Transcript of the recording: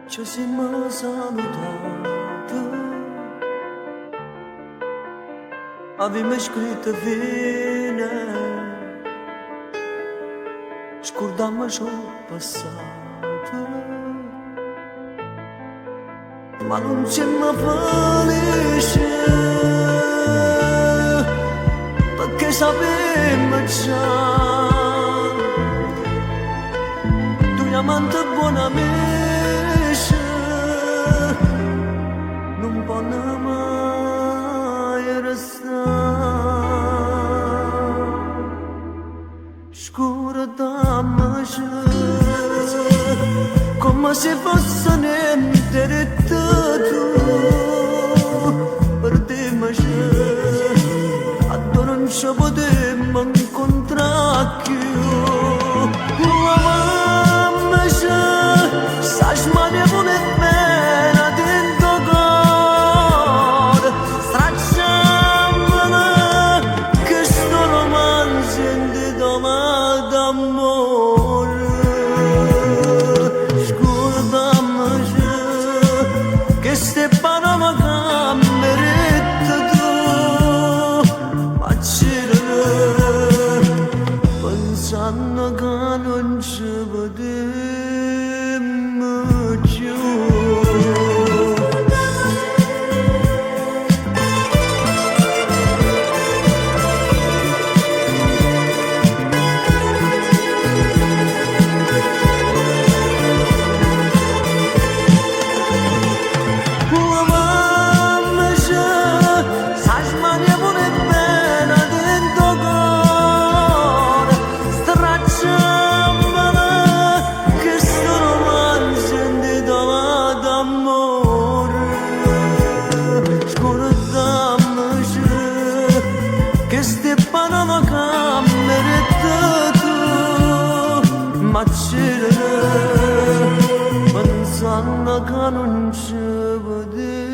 ci siamo salutati, avevamo scritto fine, scordammo ciò passato, ma non siamo felici, perché sappiamo già, tu amante buona amici, non possono mai restare, scordammoci, come se fosse niente di tu, perdiamoci, addoor non ci potremmo incontrare più. Saçma ne bu etmedin dokor Stracciam bana questo romanzo di domanda d'amore Scordammoci che ste parole cambiate tu Ma c'era pensando che non ci potremmo più Queste parole cambiate tu, ma c'era pensando che non ci potevo